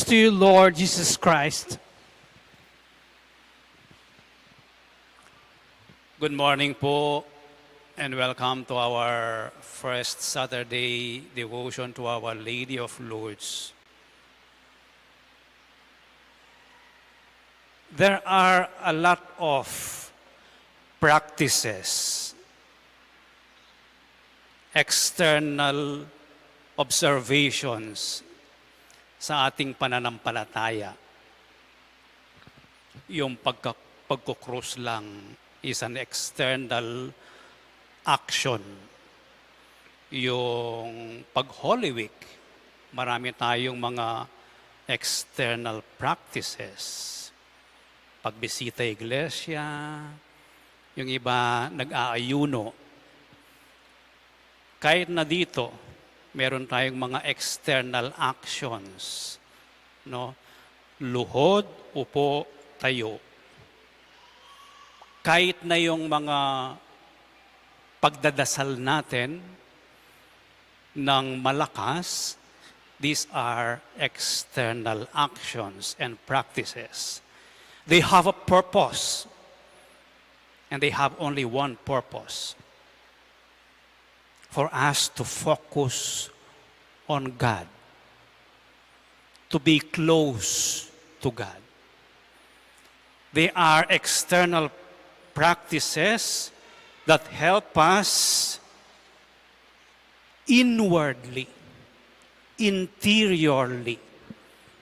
to you, Lord Jesus Christ. Good morning po and welcome to our first Saturday devotion to Our Lady of Lourdes. There are a lot of practices, external observations sa ating pananampalataya. Yung pagkukrus lang is an external action. Yung pag-Holy Week, marami tayong mga external practices. Pagbisita iglesia, yung iba nag-aayuno. Kahit na dito, meron tayong mga external actions. No? Luhod, upo, tayo. Kahit na yung mga pagdadasal natin ng malakas, these are external actions and practices. They have a purpose, and they have only one purpose: for us to focus on God, to be close to God. They are external practices that help us inwardly, interiorly,